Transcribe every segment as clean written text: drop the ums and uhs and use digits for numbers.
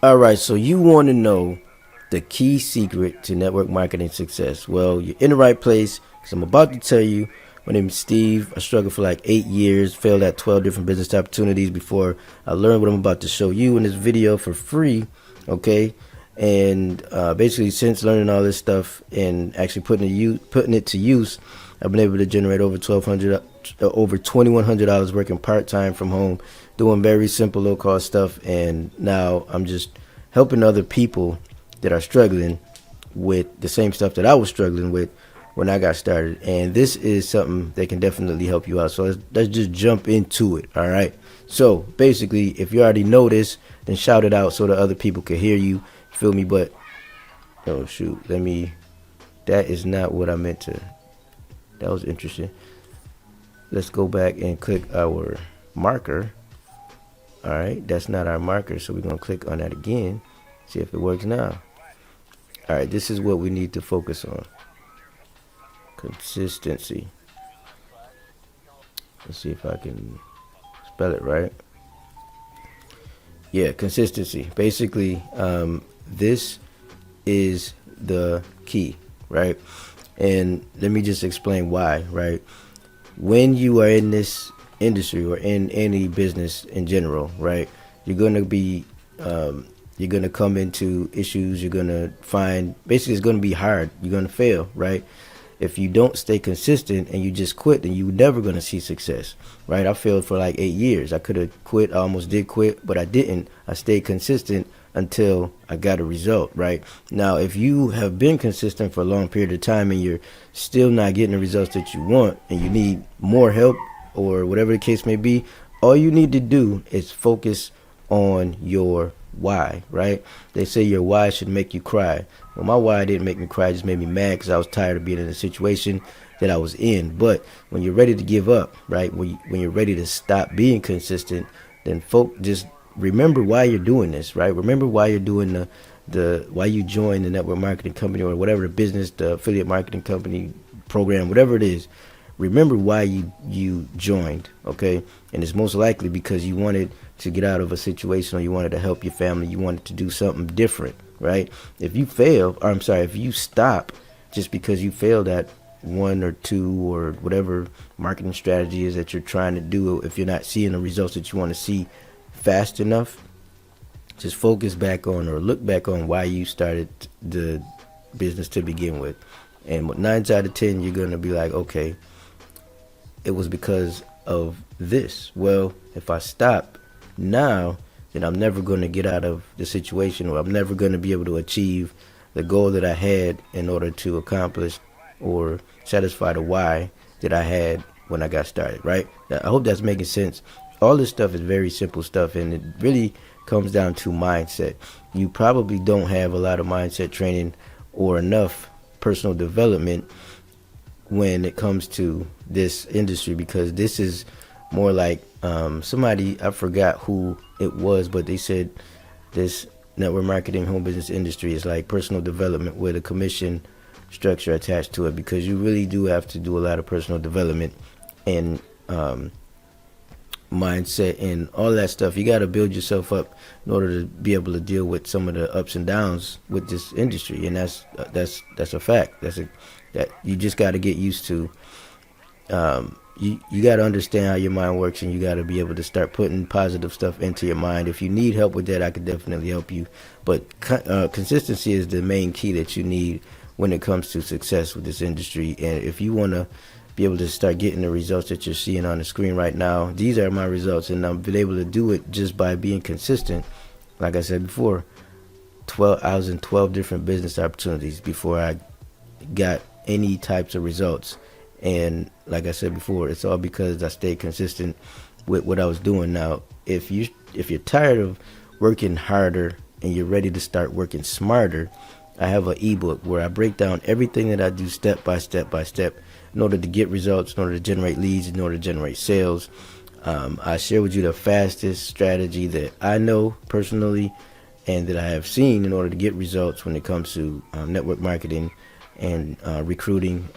All right, so you want to know the key secret to network marketing success. Well, you're in the right place because I'm about to tell you. My name is Steve. I struggled for like 8 years, failed at 12 different business opportunities before I learned what I'm about to show you in this video for free. Okay, and basically, since learning all this stuff and actually putting it to use, I've been able to generate over $2,100 working part time from home, doing very simple, low cost stuff. And now I'm just helping other people that are struggling with the same stuff that I was struggling with when I got started. And this is something that can definitely help you out. So let's just jump into it. All right. So basically, if you already know this, then shout it out so that other people can hear you. Feel me? But oh shoot, that is not what I meant to. That was interesting. Let's go back and click our marker. All right, that's not our marker, so we're gonna click on that again, see if it works now. All right, this is what we need to focus on. Consistency. Let's see if I can spell it right. Yeah, consistency. Basically, this is the key, right? And let me just explain why, right? When you are in this industry or in any business in general, right, you're gonna be you're gonna come into issues. You're gonna find basically it's gonna be hard. You're gonna fail, right? If you don't stay consistent and you just quit, then you're never gonna see success, right? I failed for like 8 years. I could have quit. I almost did quit, but I didn't. I stayed consistent until I got a result, right? Now, if you have been consistent for a long period of time and you're still not getting the results that you want and you need more help or whatever the case may be, all you need to do is focus on your why, right? They say your why should make you cry. Well, my why didn't make me cry, it just made me mad because I was tired of being in a situation that I was in. But when you're ready to give up, right, when you're ready to stop being consistent, then just remember why you're doing this, right? Remember why you're doing why you joined the network marketing company or whatever the business, the affiliate marketing company program, whatever it is. Remember why you joined, okay? And it's most likely because you wanted to get out of a situation or you wanted to help your family. You wanted to do something different, right? If you fail, or I'm sorry, if you stop just because you failed at one or two or whatever marketing strategy is that you're trying to do, if you're not seeing the results that you want to see fast enough, just focus back on or look back on why you started the business to begin with. And 9 out of 10, you're going to be like, okay, it was because of this. Well, if I stop now, then I'm never going to get out of the situation, or I'm never going to be able to achieve the goal that I had in order to accomplish or satisfy the why that I had when I got started, right? I hope that's making sense. All this stuff is very simple stuff, and it really comes down to mindset. You probably don't have a lot of mindset training or enough personal development when it comes to this industry, because this is more like somebody, I forgot who it was, but they said this network marketing home business industry is like personal development with a commission structure attached to it, because you really do have to do a lot of personal development and mindset and all that stuff. You got to build yourself up in order to be able to deal with some of the ups and downs with this industry, and that's a fact. That you just got to get used to. You got to understand how your mind works, and you got to be able to start putting positive stuff into your mind. If you need help with that, I could definitely help you. But consistency is the main key that you need when it comes to success with this industry. And if you want to be able to start getting the results that you're seeing on the screen right now, these are my results, and I've been able to do it just by being consistent. Like I said before, I was in 12 different business opportunities before I got any types of results. And like I said before, it's all because I stayed consistent with what I was doing. Now, if you're tired of working harder and you're ready to start working smarter, I have an ebook where I break down everything that I do step by step by step in order to get results, in order to generate leads, in order to generate sales. I share with you the fastest strategy that I know personally and that I have seen in order to get results when it comes to network marketing and recruiting.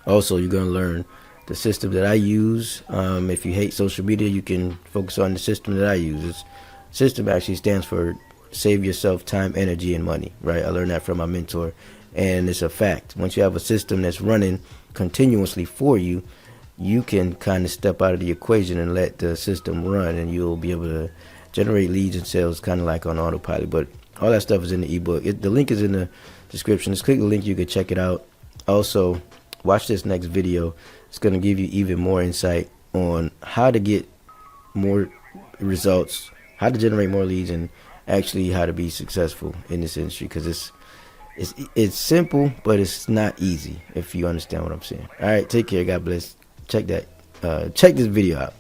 Also, you're going to learn the system that I use. If you hate social media, you can focus on the system that I use. It's System actually stands for save yourself time, energy, and money, right? I learned that from my mentor, and it's a fact. Once you have a system that's running continuously for you, you can kind of step out of the equation and let the system run, and you'll be able to generate leads and sales kind of like on autopilot. But all that stuff is in the ebook. The link is in the description. Just click the link, you can check it out. Also, watch this next video. It's going to give you even more insight on how to get more results, how to generate more leads, and actually how to be successful in this industry, because it's simple, but it's not easy if you understand what I'm saying. All right, take care. God bless. Check this video out.